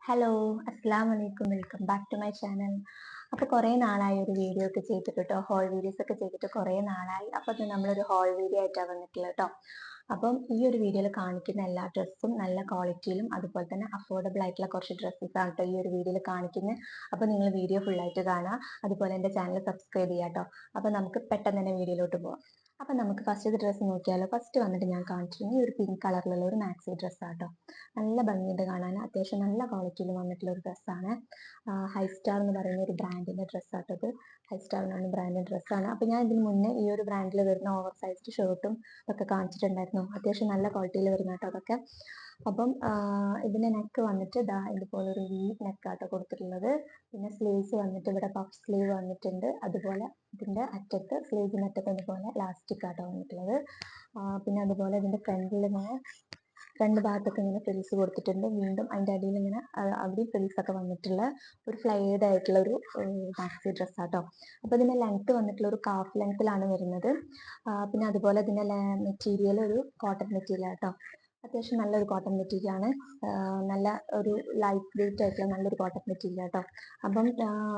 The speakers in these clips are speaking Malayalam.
ഹലോ, അസ്സലാമു അലൈക്കും. Welcome back to my channel. അപ്പോൾ കുറേ നാളായി ഒരു വീഡിയോ ഒക്കെ ചെയ്തിട്ട് കേട്ടോ. ഹോൾ വീഡിയോസ് ഒക്കെ ചെയ്തിട്ട് കുറേ നാളായി. അപ്പോൾ അത് നമ്മളൊരു ഹോൾ വീഡിയോ ആയിട്ടാണ് വന്നിട്ടുള്ളത് കേട്ടോ. അപ്പം ഈ ഒരു വീഡിയോയിൽ കാണിക്കുന്ന എല്ലാ ഡ്രസ്സും നല്ല ക്വാളിറ്റിയിലും അതുപോലെ തന്നെ അഫോർഡബിൾ ആയിട്ടുള്ള കുറച്ച് ഡ്രസ്സസ് ആണ് കേട്ടോ ഈ ഒരു വീഡിയോയിൽ കാണിക്കുന്നത്. അപ്പോൾ നിങ്ങൾ വീഡിയോ ഫുള്ളായിട്ട് കാണുക. അതുപോലെ എൻ്റെ ചാനൽ സബ്സ്ക്രൈബ് ചെയ്യുക കേട്ടോ. അപ്പോൾ നമുക്ക് പെട്ടെന്ന് തന്നെ വീഡിയോയിലോട്ട് പോകാം. അപ്പം നമുക്ക് ഫസ്റ്റ് ഡ്രസ്സ് നോക്കിയാലോ. ഫസ്റ്റ് വന്നിട്ട് ഞാൻ കാണിച്ചിരുന്നത് ഈ ഒരു പിങ്ക് കളറിലുള്ള ഒരു മാക്സി ഡ്രസ്സാട്ടോ. നല്ല ഭംഗിയുണ്ട് കാണാൻ. അത്യാവശ്യം നല്ല ക്വാളിറ്റിയിൽ വന്നിട്ടുള്ള ഒരു ഡ്രസ്സാണ്. ഹൈ സ്റ്റാർ എന്ന് പറയുന്ന ഒരു ബ്രാൻഡിന്റെ ഡ്രസ്സാട്ടത്. ഹൈ സ്റ്റാർ എന്ന് പറയുന്ന ബ്രാൻഡിന്റെ ഡ്രസ്സാണ്. അപ്പോൾ ഞാൻ ഇതിന് മുന്നേ ഈ ഒരു ബ്രാൻഡിൽ വരുന്ന ഓവർ സൈസ്ഡ് ഷർട്ടും ഒക്കെ കാണിച്ചിട്ടുണ്ടായിരുന്നു. അത്യാവശ്യം നല്ല ക്വാളിറ്റിയിൽ വരുന്ന കേട്ടോ അതൊക്കെ. അപ്പം ഇതിന്റെ നെക്ക് വന്നിട്ട് ദാ ഇതുപോലെ ഒരു വി നെക്കാട്ടോ കൊടുത്തിട്ടുള്ളത്. പിന്നെ സ്ലീവ്സ് വന്നിട്ട് ഇവിടെ പഫ് സ്ലീവ് വന്നിട്ടുണ്ട്. അതുപോലെ ഇതിന്റെ അറ്റത്ത് സ്ലീവിന്റെ അറ്റത്ത് ഇതുപോലെ ലാസ്റ്റിക് ആട്ടോ വന്നിട്ടുള്ളത്. പിന്നെ അതുപോലെ ഇതിന്റെ ഫ്രണ്ടിൽ ഇങ്ങനെ രണ്ട് ഭാഗത്തൊക്കെ ഇങ്ങനെ ഫ്രിൽസ് കൊടുത്തിട്ടുണ്ട്. വീണ്ടും അതിന്റെ അടിയിൽ ഇങ്ങനെ അവിടെ ഫ്രിൽസ് ഒക്കെ വന്നിട്ടുള്ള ഒരു ഫ്ലൈഡ് ആയിട്ടുള്ള ഒരു മാക്സി ഡ്രസ് ആട്ടോ. അപ്പൊ ഇതിന്റെ ലെങ്ത് വന്നിട്ടുള്ള ഒരു കാഫ് ലെങ്ത്തിലാണ് വരുന്നത്. പിന്നെ അതുപോലെ ഇതിന്റെ മെറ്റീരിയൽ ഒരു കോട്ടൺ മെറ്റീരിയൽ ആട്ടോ. അത്യാവശ്യം നല്ലൊരു കോട്ടൺ മെറ്റീരിയൽ ആണ്. നല്ല ഒരു ലൈറ്റ് വെയിറ്റ് ആയിട്ടുള്ള നല്ലൊരു കോട്ടൺ മെറ്റീരിയൽ ആട്ടോ. അപ്പം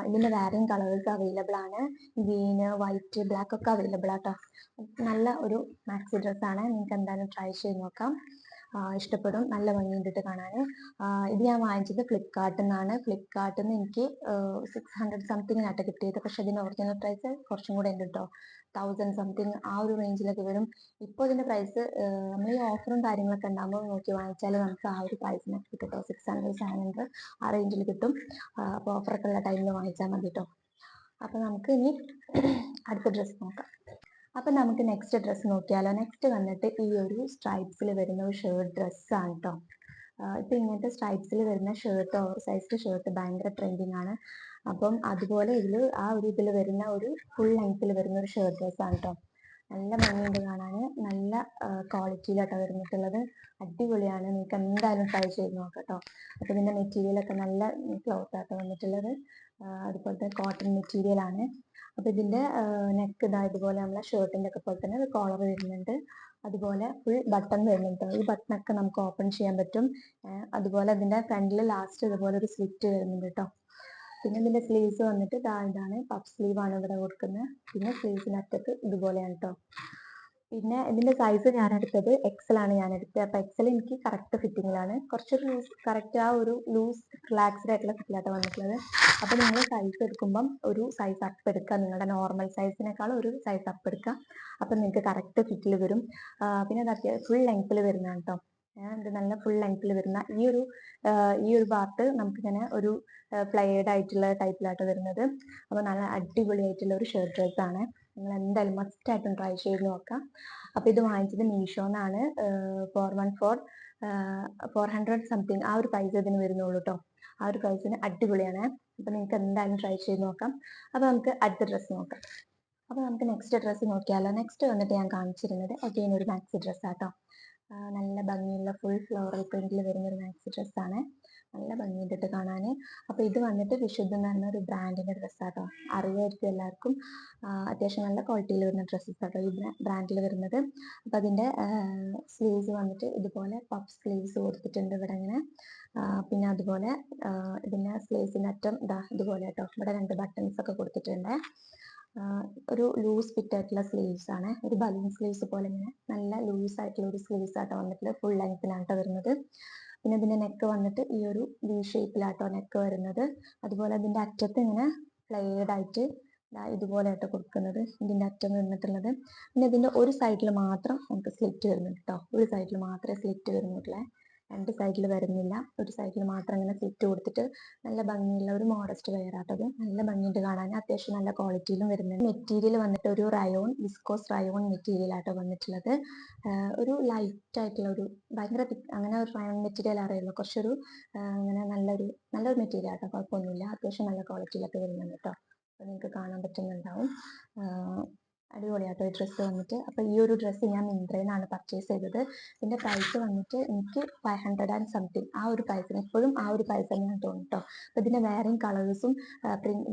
ഇതിന്റെ വേറെയും കളേഴ്സ് അവൈലബിൾ ആണ്. ഗ്രീന്, വൈറ്റ്, ബ്ലാക്ക് ഒക്കെ അവൈലബിൾ ആട്ടോ. നല്ല ഒരു മാക്സി ഡ്രസ്സാണ്. നിങ്ങൾക്ക് എന്തായാലും ട്രൈ ചെയ്ത് നോക്കാം. ഇഷ്ടപ്പെടും. നല്ല ഭംഗിയുണ്ടിട്ട് കാണാൻ. ഇത് ഞാൻ വാങ്ങിച്ചത് ഫ്ലിപ്കാർട്ടിൽ നിന്നാണ്. ഫ്ലിപ്കാർട്ടിൽ നിന്ന് എനിക്ക് 600 സംതിങ്ങിനായിട്ട് കിട്ടിയത്. പക്ഷെ ഇതിന്റെ ഒറിജിനൽ പ്രൈസ് കുറച്ചും കൂടെ ഉണ്ട് കേട്ടോ. 1000 സംതിങ് ആ ഒരു റേഞ്ചിലൊക്കെ വരും. ഇപ്പോൾ ഇതിന്റെ പ്രൈസ് നമ്മൾ ഈ ഓഫറും കാര്യങ്ങളൊക്കെ ഉണ്ടാകുമ്പോൾ നോക്കി വാങ്ങിച്ചാൽ നമുക്ക് ആ ഒരു പ്രൈസിനൊക്കെ കിട്ടും കേട്ടോ. 600 700 ആ റേഞ്ചിൽ കിട്ടും. അപ്പോൾ ഓഫറൊക്കെ ഉള്ള ടൈമിൽ വാങ്ങിച്ചാൽ മതി കേട്ടോ. അപ്പൊ നമുക്ക് ഇനി അടുത്ത ഡ്രസ്സ് നോക്കാം. അപ്പൊ നമുക്ക് നെക്സ്റ്റ് ഡ്രസ്സ് നോക്കിയാലോ. നെക്സ്റ്റ് വന്നിട്ട് ഈ ഒരു സ്ട്രൈപ്സിൽ വരുന്ന ഒരു ഷർട്ട് ഡ്രസ്സാണ് കേട്ടോ. ഇപ്പൊ ഇങ്ങനത്തെ സ്ട്രൈപ്സിൽ വരുന്ന ഷർട്ട്, ഓവർ സൈസ്ഡ് ഷർട്ട് ഭയങ്കര ട്രെൻഡിങ് ആണ്. അപ്പം അതുപോലെ ഇതിൽ ആ ഒരു ഇതിൽ വരുന്ന ഒരു ഫുൾ ലെങ്ത്തിൽ വരുന്ന ഒരു ഷർട്ട് ഡ്രസ്സാണ് കേട്ടോ. നല്ല ഭംഗിയുണ്ട് കാണാൻ. നല്ല ക്വാളിറ്റിയിലാട്ടോ വരുന്നിട്ടുള്ളത്. അടിപൊളിയാണ്. നിങ്ങൾക്ക് എന്തായാലും ട്രൈ ചെയ്ത് നോക്കാം കേട്ടോ. അപ്പൊ ഇതിന്റെ മെറ്റീരിയൽ ഒക്കെ നല്ല ക്ലോത്ത് ആട്ടോ വന്നിട്ടുള്ളത്. അതുപോലെ തന്നെ കോട്ടൺ മെറ്റീരിയൽ ആണ്. അപ്പൊ ഇതിന്റെ നെക്ക് ഇതാ ഇതുപോലെ നമ്മളെ ഷർട്ടിന്റെ ഒക്കെ പോലെ തന്നെ കോളർ വരുന്നുണ്ട്. അതുപോലെ ഫുൾ ബട്ടൺ വരുന്നുണ്ട്. ഈ ബട്ടണൊക്കെ നമുക്ക് ഓപ്പൺ ചെയ്യാൻ പറ്റും. അതുപോലെ ഇതിന്റെ ഫ്രണ്ടിൽ ലാസ്റ്റ് ഇതുപോലെ ഒരു സ്ലിറ്റ് വരുന്നുണ്ട് കേട്ടോ. പിന്നെ ഇതിന്റെ സ്ലീവ്സ് വന്നിട്ട് ഇതാണ് പഫ് സ്ലീവ് ആണ് ഇവിടെ കൊടുക്കുന്നത്. പിന്നെ സ്ലീവ്സിന് അറ്റത്ത് ഇതുപോലെയാണ് കേട്ടോ. പിന്നെ ഇതിന്റെ സൈസ് ഞാൻ എടുത്തത് എക്സൽ ആണ് ഞാൻ എടുത്തത്. അപ്പൊ എക്സൽ എനിക്ക് കറക്റ്റ് ഫിറ്റിങ്ങിലാണ്. കുറച്ചൊരു ലൂസ് കറക്റ്റ് ആ ഒരു ലൂസ് റിലാക്സ്ഡ് ആയിട്ടുള്ള ഫിറ്റിലായിട്ട് വന്നിട്ടുള്ളത്. അപ്പൊ നിങ്ങൾ സൈസ് എടുക്കുമ്പം ഒരു സൈസ് അപ്പ് എടുക്കുക. നിങ്ങളുടെ നോർമൽ സൈസിനേക്കാൾ ഒരു സൈസ് അപ്പ് എടുക്കുക. അപ്പൊ നിങ്ങൾക്ക് കറക്റ്റ് ഫിറ്റിൽ വരും. പിന്നെ അത് ഫുൾ ലെങ്ത്തിൽ വരുന്നതാണ് കേട്ടോ. ഇത് നല്ല ഫുൾ ലെങ്ത്തിൽ വരുന്ന ഈ ഒരു പാർട്ട് നമുക്കിങ്ങനെ ഒരു ഫ്ലൈഡ് ആയിട്ടുള്ള ടൈപ്പിലായിട്ട് വരുന്നത്. അപ്പൊ നല്ല അടിപൊളിയായിട്ടുള്ള ഒരു ഷർട്ട് ഡ്രസ് ആണ്. നിങ്ങൾ എന്തായാലും മസ്റ്റ് ആയിട്ടും ട്രൈ ചെയ്ത് നോക്കാം. അപ്പൊ ഇത് വാങ്ങിച്ചത് മീഷോന്നാണ്. 400 സംതിങ് ആ ഒരു പ്രൈസ് ഇതിന് വരുന്നുള്ളൂ കേട്ടോ. ആ ഒരു പ്രൈസിന് അടിപൊളിയാണ്. അപ്പൊ നിങ്ങൾക്ക് എന്തായാലും ട്രൈ ചെയ്ത് നോക്കാം. അപ്പൊ നമുക്ക് അടുത്ത ഡ്രസ്സ് നോക്കാം. അപ്പൊ നമുക്ക് നെക്സ്റ്റ് ഡ്രസ്സ് നോക്കിയാലോ. നെക്സ്റ്റ് വന്നിട്ട് ഞാൻ കാണിച്ചിരുന്നത് അഗെയിൻ ഒരു മാക്സി ഡ്രസ് ആട്ടോ. നല്ല ഭംഗിയുള്ള ഫുൾ ഫ്ലോറൽ പ്രിന്റിൽ വരുന്ന ഒരു മാക്സി ഡ്രസ്സാണ്. നല്ല ഭംഗിയുണ്ടിട്ട് കാണാൻ. അപ്പൊ ഇത് വന്നിട്ട് വിശുദ്ധ എന്ന് പറഞ്ഞ ഒരു ബ്രാൻഡിന്റെ ഡ്രസ്സാട്ടോ. അറിയായിരിക്കും എല്ലാവർക്കും. അത്യാവശ്യം നല്ല ക്വാളിറ്റിയിൽ വരുന്ന ഡ്രസ്സസ് ആട്ടോ ഈ ബ്രാൻഡിൽ വരുന്നത്. അപ്പൊ അതിന്റെ സ്ലീവ്സ് വന്നിട്ട് ഇതുപോലെ പഫ് സ്ലീവ്സ് കൊടുത്തിട്ടുണ്ട് ഇവിടെ ഇങ്ങനെ. പിന്നെ അതുപോലെ ഇതിന്റെ സ്ലീവ്സിന്റെ അറ്റം ഇതുപോലെ കേട്ടോ. ഇവിടെ 2 ബട്ടൺസ് ഒക്കെ കൊടുത്തിട്ടുണ്ട്. ഒരു ലൂസ് ഫിറ്റ് ആയിട്ടുള്ള സ്ലീവ്സ് ആണ്. ഒരു ബലൂൺ സ്ലീവ്സ് പോലെ ഇങ്ങനെ നല്ല ലൂസ് ആയിട്ടുള്ള ഒരു സ്ലീവ്സ് ആട്ടോ വന്നിട്ടുള്ളത്. ഫുൾ ലെങ്ത്തിലാട്ടോ വരുന്നത്. പിന്നെ ഇതിന്റെ നെക്ക് വന്നിട്ട് ഈ ഒരു വി ഷേപ്പിലാട്ടോ നെക്ക് വരുന്നത്. അതുപോലെ അതിന്റെ അറ്റത്ത് ഇങ്ങനെ ഫ്ലെയർഡ് ആയിട്ട് ഇതുപോലെ ആട്ടോ കൊടുക്കുന്നത്. ഇതിന്റെ അറ്റം വന്നിട്ടുള്ളത്. പിന്നെ ഇതിന്റെ ഒരു സൈഡിൽ മാത്രം നമുക്ക് സ്ലിറ്റ് വരുന്നുണ്ട് കേട്ടോ. ഒരു സൈഡിൽ മാത്രമേ സ്ലിറ്റ് വരുന്നുള്ളൂ. 2 സൈഡിൽ വരുന്നില്ല. ഒരു സൈഡിൽ മാത്രം ഇങ്ങനെ സ്ലിറ്റ് കൊടുത്തിട്ട് നല്ല ഭംഗിയുള്ള ഒരു മോഡസ്റ്റ് വെയർ ആട്ടത്. നല്ല ഭംഗിയുണ്ട് കാണാൻ. അത്യാവശ്യം നല്ല ക്വാളിറ്റിയിലും വരുന്നുണ്ട്. മെറ്റീരിയൽ വന്നിട്ട് ഒരു റയോൺ വിസ്കോസ് റയോൺ മെറ്റീരിയൽ ആട്ടോ വന്നിട്ടുള്ളത്. ഒരു ലൈറ്റ് ആയിട്ടുള്ള ഒരു ഭയങ്കര അങ്ങനെ ഒരു റയോൺ മെറ്റീരിയൽ അറിയുള്ളൂ. കുറച്ചൊരു അങ്ങനെ നല്ലൊരു മെറ്റീരിയൽ ആട്ടോ. കുഴപ്പമൊന്നുമില്ല. അത്യാവശ്യം നല്ല ക്വാളിറ്റിയിലൊക്കെ വരുന്നുണ്ട് കേട്ടോ. അപ്പൊ നിങ്ങൾക്ക് കാണാൻ പറ്റുന്നുണ്ടാവും. അടിപൊളിയാട്ടോ ഈ ഡ്രസ്സ് വന്നിട്ട്. അപ്പോൾ ഈ ഒരു ഡ്രസ്സ് ഞാൻ മിന്ത്രയിൽ നിന്നാണ് പർച്ചേസ് ചെയ്തത്. ഇതിന്റെ പ്രൈസ് വന്നിട്ട് എനിക്ക് 500 ആൻഡ് സംതിങ്, ആ ഒരു പ്രൈസിന് ഇപ്പോഴും ആ ഒരു പ്രൈസ് തന്നെയാണ് തോന്നുട്ടോ. അപ്പോൾ ഇതിന്റെ വേറെയും കളേഴ്സും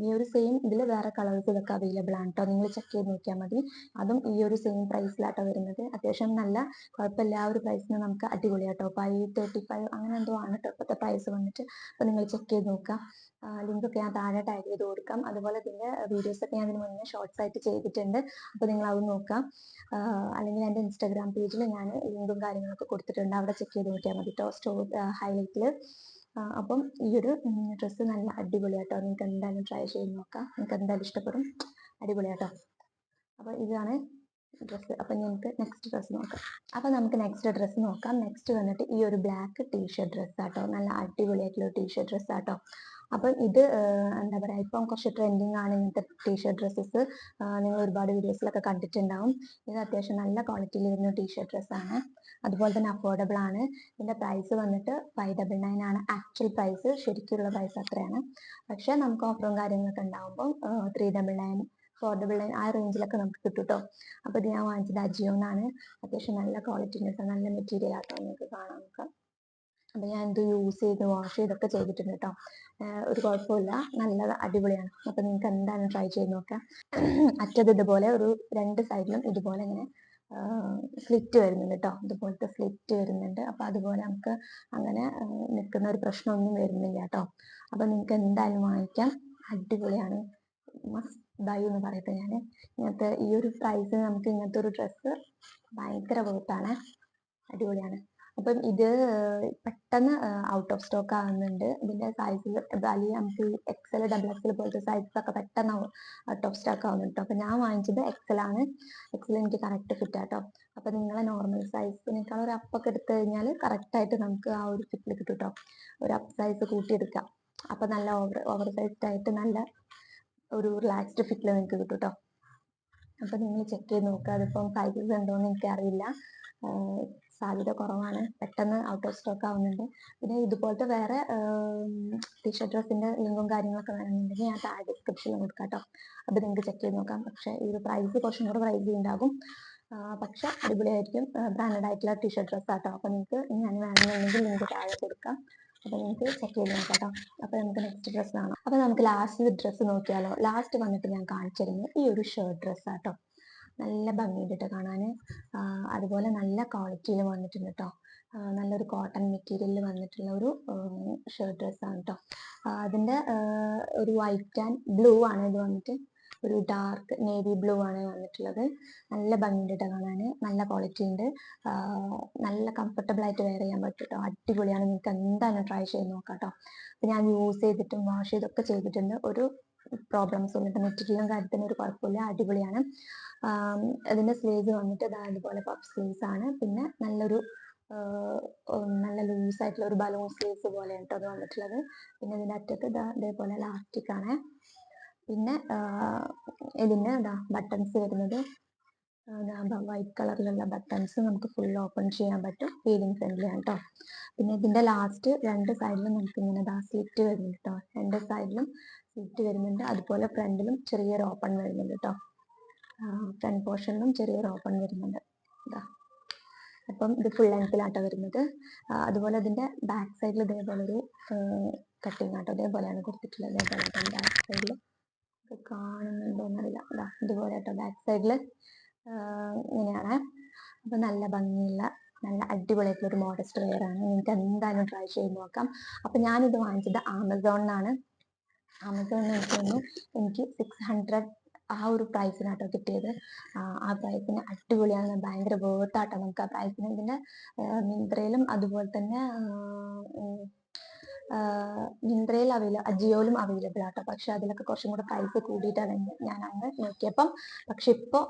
ഈ ഒരു സെയിം ഇതിൽ വേറെ കളേഴ്സ് ഇതൊക്കെ അവൈലബിൾ ആണ് കേട്ടോ. നിങ്ങൾ ചെക്ക് ചെയ്ത് നോക്കിയാൽ മതി. അതും ഈ ഒരു സെയിം പ്രൈസിലാട്ടോ വരുന്നത്. അത്യാവശ്യം നല്ല കുഴപ്പമില്ല, ആ ഒരു പ്രൈസിന് നമുക്ക് അടിപൊളിയാട്ടോ. 535 അങ്ങനെ എന്തോ ആണ് കേട്ടോ ഇപ്പോഴത്തെ പ്രൈസ് വന്നിട്ട്. അപ്പോൾ നിങ്ങൾ ചെക്ക് ചെയ്ത് നോക്കാം. ലിങ്ക് ഒക്കെ ഞാൻ താഴെ ടാഗ് ചെയ്ത് കൊടുക്കാം. അതുപോലെ ഇതിന്റെ വീഡിയോസ് ഒക്കെ ഞാൻ ഇതിന് മുന്നേ ഷോർട്സ് ആയിട്ട് ചെയ്തിട്ടുണ്ട്. അപ്പോൾ നിങ്ങൾ അത് നോക്കാം. അല്ലെങ്കിൽ എൻ്റെ ഇൻസ്റ്റാഗ്രാം പേജിൽ ഞാൻ ലിങ്കും കാര്യങ്ങളൊക്കെ കൊടുത്തിട്ടുണ്ട്. അവിടെ ചെക്ക് ചെയ്ത് നോക്കിയാൽ മതി കേട്ടോ, ഹൈലൈറ്റിൽ. അപ്പം ഈ ഒരു ഡ്രസ്സ് നല്ല അടിപൊളിയാട്ടോ. നിങ്ങൾക്ക് എന്തായാലും ട്രൈ ചെയ്ത് നോക്കാം. നിങ്ങൾക്ക് എന്തായാലും ഇഷ്ടപ്പെടും. അടിപൊളിയാട്ടോ. അപ്പോൾ ഇതാണ് ഡ്രസ്സ്. അപ്പം നമുക്ക് നെക്സ്റ്റ് ഡ്രസ്സ് നോക്കാം. അപ്പം നമുക്ക് നെക്സ്റ്റ് ഡ്രസ്സ് നോക്കാം. നെക്സ്റ്റ് വന്നിട്ട് ഈ ഒരു ബ്ലാക്ക് ടീഷർട്ട് ഡ്രസ്സ് ആട്ടോ. നല്ല അടിപൊളിയായിട്ടുള്ള ടീഷർട്ട് ഡ്രസ്സ് ആട്ടോ. അപ്പം ഇത് എന്താ പറയുക, ഇപ്പം കുറച്ച് ട്രെൻഡിങ് ആണ് ഇങ്ങനത്തെ ടീഷർട്ട് ഡ്രസ്സസ്. നിങ്ങൾ ഒരുപാട് വീഡിയോസിലൊക്കെ കണ്ടിട്ടുണ്ടാവും. ഇത് അത്യാവശ്യം നല്ല ക്വാളിറ്റിയിൽ വരുന്ന ടീഷർട്ട് ഡ്രസ്സാണ്. അതുപോലെ തന്നെ അഫോർഡബിൾ ആണ്. ഇതിന്റെ പ്രൈസ് വന്നിട്ട് 599 ആണ് ആക്ച്വൽ പ്രൈസ്. ശരിക്കുള്ള പ്രൈസ് അത്രയാണ്. പക്ഷെ നമുക്ക് ഓഫറും കാര്യങ്ങളൊക്കെ ഉണ്ടാകുമ്പോൾ 399, 499 ആ റേഞ്ചിലൊക്കെ നമുക്ക് കിട്ടും കേട്ടോ. അപ്പോൾ ഇത് ഞാൻ വാങ്ങിച്ചത് അജിയോന്നാണ്. അത്യാവശ്യം നല്ല ക്വാളിറ്റി ഉണ്ട്, നല്ല മെറ്റീരിയൽ ആട്ടോ. നിങ്ങൾക്ക് കാണാം നോക്കാം. അപ്പോൾ ഞാൻ ഇത് യൂസ് ചെയ്ത് വാഷ് ചെയ്തൊക്കെ ചെയ്തിട്ടുണ്ട് കേട്ടോ. ഒരു കുഴപ്പമില്ല, നല്ല അടിപൊളിയാണ്. അപ്പോൾ നിങ്ങൾക്ക് എന്തായാലും ട്രൈ ചെയ്ത് നോക്കാം. അറ്റത് ഇതുപോലെ ഒരു രണ്ട് സൈഡിലും ഇതുപോലെ ഇങ്ങനെ സ്ലിറ്റ് വരുന്നുണ്ട് കേട്ടോ. ഇതുപോലത്തെ സ്ലിറ്റ് വരുന്നുണ്ട്. അപ്പോൾ അതുപോലെ നമുക്ക് അങ്ങനെ നിൽക്കുന്ന ഒരു പ്രശ്നമൊന്നും വരുന്നില്ല കേട്ടോ. അപ്പോൾ നിങ്ങൾക്ക് എന്തായാലും വാങ്ങിക്കാം. അടിപൊളിയാണ്, മസ്റ്റ് ബൈ എന്ന് പറയട്ടെ ഞാൻ. ഇങ്ങനത്തെ ഈ ഒരു പ്രൈസിന് നമുക്ക് ഇങ്ങനത്തെ ഒരു ഡ്രസ്സ് ഭയങ്കര വേർത്താണ്. അടിപൊളിയാണ്. അപ്പം ഇത് പെട്ടെന്ന് ഔട്ട് ഓഫ് സ്റ്റോക്ക് ആകുന്നുണ്ട്. ഇതിന്റെ സൈസ് വലിയ നമുക്ക് XL, XXL പോലത്തെ സൈസസ് ഒക്കെ പെട്ടെന്ന് ഔട്ട് ഓഫ് സ്റ്റോക്ക് ആവുന്നുണ്ട്. അപ്പൊ ഞാൻ വാങ്ങിച്ചത് XL ആണ്. XL എനിക്ക് കറക്റ്റ് ഫിറ്റ് ആട്ടോ. അപ്പൊ നിങ്ങളെ നോർമൽ സൈസിനേക്കാൾ ഒരു അപ്പൊക്കെ എടുത്തു കഴിഞ്ഞാൽ കറക്റ്റ് ആയിട്ട് നമുക്ക് ആ ഒരു ഫിറ്റിൽ കിട്ടും കേട്ടോ. ഒരു അപ്പ് സൈസ് കൂട്ടിയെടുക്കാം. അപ്പൊ നല്ല ഓവർ സൈസ്ഡ് ആയിട്ട് നല്ല ഒരു റിലാക്സ്ഡ് ഫിറ്റിൽ നിങ്ങൾക്ക് കിട്ടും കേട്ടോ. അപ്പൊ നിങ്ങൾ ചെക്ക് ചെയ്ത് നോക്കുക. അതിപ്പം സൈസസ് ഉണ്ടോയെന്ന് എനിക്കറിയില്ല, സാധ്യത കുറവാണ്. പെട്ടെന്ന് ഔട്ട് ഓഫ് സ്റ്റോക്ക് ആവുന്നുണ്ട്. പിന്നെ ഇതുപോലത്തെ വേറെ ടീഷർട്ട് ഡ്രസ്സിന്റെ ലിങ്കും കാര്യങ്ങളൊക്കെ വേണമെന്നുണ്ടെങ്കിൽ ഞാൻ താഴെ ഡിസ്ക്രിപ്ഷനിൽ കൊടുക്കാം കേട്ടോ. അത് നിങ്ങൾക്ക് ചെക്ക് ചെയ്ത് നോക്കാം. പക്ഷേ ഈ ഒരു പ്രൈസ് കുറച്ചും കൂടെ പ്രൈസ് ഉണ്ടാകും. പക്ഷെ അടിപൊളിയായിരിക്കും. ബ്രാൻഡഡ് ആയിട്ടുള്ള ടീഷർട്ട് ഡ്രസ്സ് ആട്ടോ. അപ്പോൾ നിങ്ങൾക്ക് ഞാൻ വേണമെന്നുണ്ടെങ്കിൽ ലിങ്ക് താഴെ കൊടുക്കാം. അപ്പോൾ നിങ്ങൾക്ക് ചെക്ക് ചെയ്ത് നോക്കാം കേട്ടോ. അപ്പോൾ നമുക്ക് നെക്സ്റ്റ് ഡ്രസ്സ് കാണാം. അപ്പോൾ നമുക്ക് ലാസ്റ്റ് ഡ്രസ്സ് നോക്കിയാലോ. ലാസ്റ്റ് വന്നിട്ട് ഞാൻ കാണിച്ചിരുന്നത് ഈ ഒരു ഷർട്ട് ഡ്രസ്സ് ആട്ടോ. നല്ല ഭംഗിയുണ്ട് കേട്ടോ കാണാൻ. അതുപോലെ നല്ല ക്വാളിറ്റിയിൽ വന്നിട്ടുണ്ട് കേട്ടോ. നല്ലൊരു കോട്ടൺ മെറ്റീരിയലിൽ വന്നിട്ടുള്ള ഒരു ഷർട്ട് ഡ്രസ്സാണ് കേട്ടോ. അതിൻ്റെ ഒരു വൈറ്റ് ആൻഡ് ബ്ലൂ ആണ് ഇത് വന്നിട്ട്. ഒരു ഡാർക്ക് നേവി ബ്ലൂ ആണ് വന്നിട്ടുള്ളത്. നല്ല ഭംഗിയുണ്ട് കേട്ടോ കാണാൻ. നല്ല ക്വാളിറ്റി ഉണ്ട്. നല്ല കംഫർട്ടബിൾ ആയിട്ട് വെയർ ചെയ്യാൻ പറ്റും കേട്ടോ. അടിപൊളിയാണ്. നിങ്ങൾക്ക് എന്തായാലും ട്രൈ ചെയ്ത് നോക്കാം കേട്ടോ. അപ്പം ഞാൻ യൂസ് ചെയ്തിട്ടും വാഷ് ചെയ്തൊക്കെ ചെയ്തിട്ടുണ്ട്. ഒരു പ്രോബ്ലംസ് ഒന്നും ഇല്ല. മെറ്റീരിയലും കാര്യത്തിനും ഒരു കുഴപ്പമില്ല. അടിപൊളിയാണ്. അതിന്റെ സ്ലീവ്സ് വന്നിട്ട് അതുപോലെ പഫ് സ്ലീവ്സ് ആണ്. പിന്നെ നല്ലൊരു നല്ല ലൂസ് ആയിട്ടുള്ള ഒരു ബലൂൺ സ്ലീവ്സ് പോലെ കേട്ടോ അത് വന്നിട്ടുള്ളത്. പിന്നെ ഇതിന്റെ അറ്റത്ത് ഇതേപോലെ ലാസ്റ്റിക് ആണ്. പിന്നെ ഇതിന്റെ ബട്ടൺസ് വരുന്നത് വൈറ്റ് കളറിലുള്ള ബട്ടൺസ് നമുക്ക് ഫുൾ ഓപ്പൺ ചെയ്യാൻ പറ്റും. ഫീഡിങ് ഫ്രണ്ട്ലി ആണ് കേട്ടോ. പിന്നെ ഇതിന്റെ ലാസ്റ്റ് രണ്ട് സൈഡിലും നമുക്ക് ഇങ്ങനെ സ്ലിറ്റ് വരുന്നുണ്ട് കേട്ടോ. രണ്ട് സൈഡിലും സ്ലിറ്റ് വരുന്നുണ്ട്. അതുപോലെ ഫ്രണ്ടിലും ചെറിയൊരു ഓപ്പൺ വരുന്നുണ്ട് കേട്ടോ. ഫ്രണ്ട് പോർഷനിലും ചെറിയൊരു ഓപ്പൺ വരുന്നുണ്ട്. അപ്പം ഇത് ഫുൾ ലെങ്ത്തിലാട്ടോ വരുന്നത്. അതുപോലെ ഇതിന്റെ ബാക്ക് സൈഡിൽ ഇതേപോലെ ഒരു കട്ടിങ് ആട്ടോ. ഇതേപോലെയാണ് കൊടുത്തിട്ടുള്ളത്. ഇതേപോലെ ബാക്ക് സൈഡിൽ കാണുന്നുണ്ടോന്നറിയില്ല. ഇതുപോലെ കേട്ടോ ബാക്ക് സൈഡിൽ ഇങ്ങനെയാണ്. അപ്പൊ നല്ല ഭംഗിയുള്ള നല്ല അടിപൊളിയായിട്ടുള്ള ഒരു മോഡസ്റ്റ് വെയർ ആണ്. നിങ്ങൾക്ക് എന്തായാലും ട്രൈ ചെയ്ത് നോക്കാം. അപ്പൊ ഞാനിത് വാങ്ങിച്ചത് ആമസോണിനാണ്. ആമസോണിൽ എനിക്ക് 600 ആ ഒരു പ്രൈസിനാട്ടോ കിട്ടിയത്. ആ പ്രൈസിന് അടിപൊളിയാണ്. ഭയങ്കര വേർത്താട്ടോ നമുക്ക് ആ പ്രൈസിന്. ഇതിന്റെ മിന്ത്രയിലും അതുപോലെ തന്നെ മിന്ത്രയിൽ അജിയോയിലും അവൈലബിൾ ആട്ടോ. പക്ഷെ അതിലൊക്കെ കുറച്ചും കൂടെ പ്രൈസ് കൂടിയിട്ടാണ് ഞാൻ അന്ന് നോക്കിയപ്പം. പക്ഷെ ഇപ്പൊ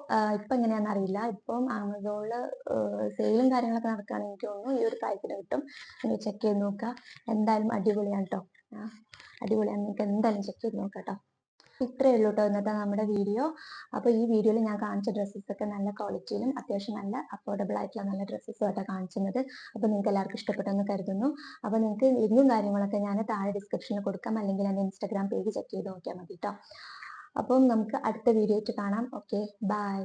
എങ്ങനെയാണെന്ന് അറിയില്ല. ഇപ്പം ആമസോണില് സെയിലും കാര്യങ്ങളൊക്കെ നടക്കുകയാണെങ്കിൽ എനിക്ക് തോന്നുന്നു ഈ ഒരു പ്രൈസിന് കിട്ടും. നിങ്ങൾ ചെക്ക് ചെയ്ത് നോക്കുക. എന്തായാലും അടിപൊളിയാണ് കേട്ടോ. അടിപൊളിയാണ്. നിങ്ങൾക്ക് എന്തായാലും ചെക്ക് ചെയ്ത് നോക്കാം കേട്ടോ. ഇത്രയേ ഉള്ളൂ കേട്ടോ ഇന്നത്തെ നമ്മുടെ വീഡിയോ. അപ്പോൾ ഈ വീഡിയോയിൽ ഞാൻ കാണിച്ച ഡ്രസ്സസ് ഒക്കെ നല്ല ക്വാളിറ്റിയിലും അത്യാവശ്യം നല്ല അഫോർഡബിൾ ആയിട്ടുള്ള നല്ല ഡ്രസ്സസും ആയിട്ടാണ് കാണിക്കുന്നത്. അപ്പോൾ നിങ്ങൾക്ക് എല്ലാവർക്കും ഇഷ്ടപ്പെട്ടെന്ന് കരുതുന്നു. അപ്പോൾ നിങ്ങൾക്ക് ലിങ്കും കാര്യങ്ങളൊക്കെ ഞാൻ താഴെ ഡിസ്ക്രിപ്ഷനിൽ കൊടുക്കാം. അല്ലെങ്കിൽ എൻ്റെ ഇൻസ്റ്റാഗ്രാം പേജ് ചെക്ക് ചെയ്ത് നോക്കിയാൽ മതി കേട്ടോ. അപ്പം നമുക്ക് അടുത്ത വീഡിയോ ആയിട്ട് കാണാം. Okay, by.